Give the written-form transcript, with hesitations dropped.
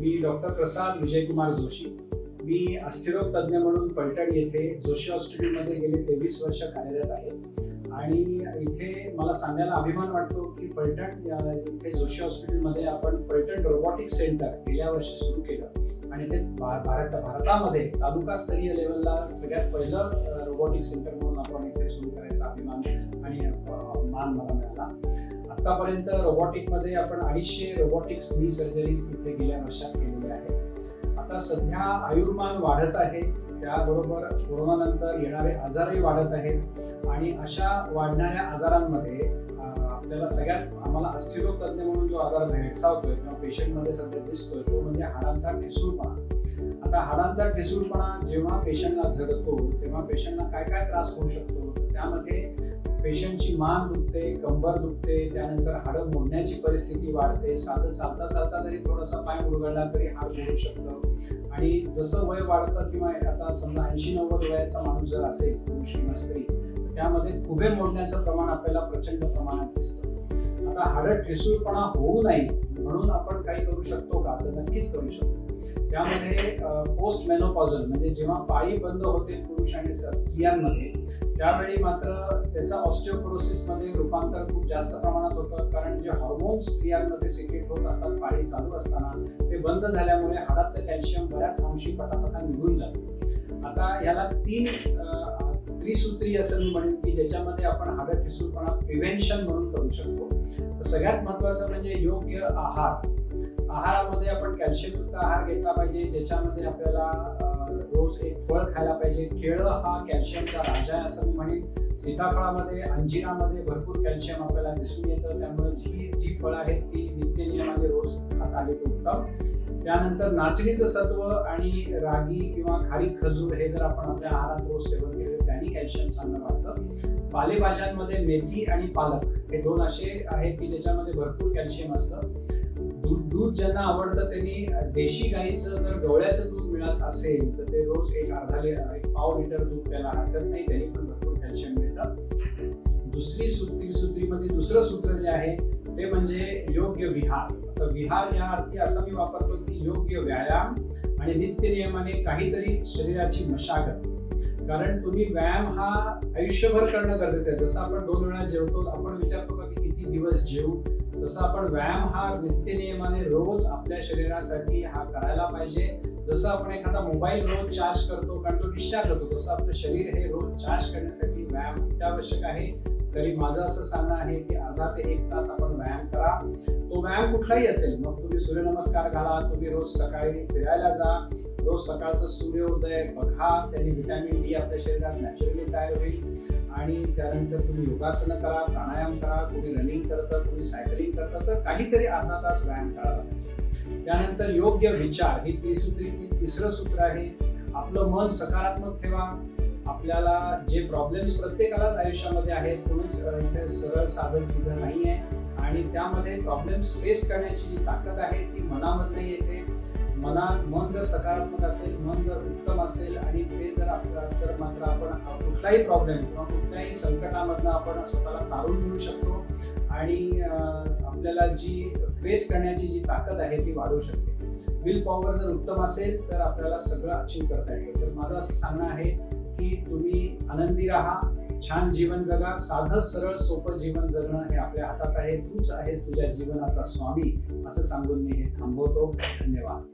मी doctor प्रसाद विजयकुमार जोशी. मी अस्थिरोग तज्ज्ञ म्हणून फलटण येथे जोशी हॉस्पिटलमध्ये गेले 23 वर्ष कार्यरत आहे. आणि इथे मला सांगायला अभिमान वाटतो की फलटण इथे जोशी हॉस्पिटलमध्ये आपण फलटण रोबोटिक्स सेंटर गेल्या वर्षी सुरू केलं आणि ते भारतामध्ये तालुकास्तरीय लेवलला सगळ्यात पहिलं रोबोटिक्स सेंटर म्हणून आपण इथे सुरू करायचा अभिमान आणि मान मला मिळाला. आतापर्यंत रोबोटिकमध्ये आपण 250 रोबोटिक्स नी सर्जरीज इथे गेल्या वर्षात केलेल्या आहेत. आता सध्या आयुर्मान वाढत आहे, त्याबरोबर कोरोनानंतर येणारे आजारही वाढत आहेत आणि अशा वाढणाऱ्या आजारांमध्ये आपल्याला आम्हाला अस्थिरोग तज्ज्ञ म्हणून जो आजार भेडसावतोय किंवा पेशंटमध्ये सध्या दिसतोय तो म्हणजे हाडांचा ठिसूळपणा. आता हाडांचा ठिसूळपणा जेव्हा पेशंटला झडतो तेव्हा पेशंटला काय काय त्रास होऊ शकतो, त्यामध्ये पेशंटची मान दुखते, कंबर दुखते, त्यानंतर हाडं मोडण्याची परिस्थिती वाढते. साधं चालता चालता जरी थोडासा पाय मुरगळला तरी हाड मोडू शकतं. आणि जसं वय वाढतं किंवा आता समजा 80-90 वयाचा माणूस जर असेल, पुरुष किंवा स्त्री, त्यामध्ये खुबे मोडण्याचं प्रमाण आपल्याला प्रचंड प्रमाणात दिसतं. आता हाडं ठिसूळपणा होऊ नये म्हणून आपण काही करू शकतो का, तर नक्कीच करू शकतो. त्यामध्ये पोस्ट मेनोपॉझल म्हणजे जेव्हा पाळी बंद होते पुरुष आणि स्त्रियांमध्ये, त्यावेळी मात्र त्याचा ऑस्टिओपोरोसिसमध्ये रूपांतर खूप जास्त प्रमाणात होतं. कारण जे हॉर्मोन्स स्त्रियांमध्ये सिक्रेट होत असतात पाळी चालू असताना ते बंद झाल्यामुळे हाडातलं कॅल्शियम बऱ्याच अंशी पटापटा निघून जातं. आता याला 3 त्रिसूत्री असं मी म्हणेन की ज्याच्यामध्ये आपण हाडं ठिसूळपणा प्रिव्हेन्शन म्हणून करू शकतो. सगळ्यात महत्त्वाचं म्हणजे योग्य आहार. आहारामध्ये आपण कॅल्शियमयुक्त आहार घेतला पाहिजे, ज्याच्यामध्ये आपल्याला रोज एक फळ खायला पाहिजे. केळं हा कॅल्शियमचा राजा आहे असं मी म्हणेन. सीताफळामध्ये, अंजिरामध्ये भरपूर कॅल्शियम आपल्याला दिसून येतं, त्यामुळे जी फळं आहेत ती नित्यनियमाने रोज खाता आली तर उत्तम. त्यानंतर नाचणीचं सत्व आणि रागी किंवा खारीक खजूर हे जर आपण आपल्या आहारात रोज सेवन केले त्यांनी कॅल्शियम चांगलं वाढतं. पालेभाज्यांमध्ये मेथी आणि पालक हे 2 असे आहेत की ज्याच्यामध्ये भरपूर कॅल्शियम असतं. दूध ज्यांना आवडतं त्यांनी देशी गाईचं जर गवळ्याचं दूध मिळत असेल तर ते रोज एक पाव लिटर दूध प्यायला हरकत नाही, त्यांनी पण भरपूर कॅल्शियम मिळतं. त्रिसूत्रीमध्ये दुसरं सूत्र जे आहे ते म्हणजे योग्य विहार. तर विहार या अर्थी असं मी वापरतो की योग्य व्यायाम आणि नित्यनियमाने काहीतरी शरीराची मशागत. कारण तुम्ही व्यायाम हा आयुष्यभर करणं गरजेचं आहे. जसं आपण 2 वेळा जेवतो, आपण विचारतो का की किती दिवस जेवू, तसं आपण व्यायाम हा नित्यनियमाने रोज आपल्या शरीरासाठी हा करायला पाहिजे. जसं आपण एखादा मोबाईल रोज चार्ज करतो कारण तो डिस्चार्ज होतो, तसं आपलं शरीर हे रोज चार्ज करण्यासाठी व्यायाम अत्यावश्यक आहे. तरी माझं असं सांगणं आहे की अर्धा ते 1 तास आपण व्यायाम करा. तो व्यायाम कुठलाही असेल, मग तुम्ही सूर्यनमस्कार घाला, तुम्ही रोज सकाळी फिरायला जा, रोज सकाळचं सूर्योदय बघा, त्यांनी व्हिटॅमिन डी आपल्या शरीरात नॅचरली तयार होईल. आणि त्यानंतर तुम्ही योगासनं करा, प्राणायाम करा, कोणी रनिंग करतं, कोणी सायकलिंग करतं, तर काहीतरी अर्धा तास व्यायाम करायला पाहिजे. त्यानंतर योग्य विचार ही त्रिसूत्रीतली 3रं सूत्र आहे. आपलं मन सकारात्मक ठेवा. आपल्याला जे प्रॉब्लेम्स प्रत्येकालाच आयुष्यामध्ये आहेत, कोणीच इथे सरळ साधं सीधं नाही आहे आणि त्यामध्ये प्रॉब्लेम्स फेस करण्याची जी ताकद आहे ती मनामधनं येते. मन जर सकारात्मक असेल, मन जर उत्तम असेल आणि ते जर तर मात्र आपण कुठलाही प्रॉब्लेम किंवा कुठल्याही संकटामधनं आपण स्वतःला तारून घेऊ शकतो आणि आपल्याला जी फेस करण्याची जी ताकद आहे ती वाढू शकते. विल पॉवर जर उत्तम असेल तर आपल्याला सगळं अचीव करता येईल. तर माझं असं सांगणं आहे की तुम्ही आनंदी राहा, छान जीवन जगा. साधं सरळ सोपं जीवन जगणं हे आपल्या हातात आहे. तूच आहेस तुझ्या जीवनाचा स्वामी असं सांगून मी हे थांबवतो. धन्यवाद.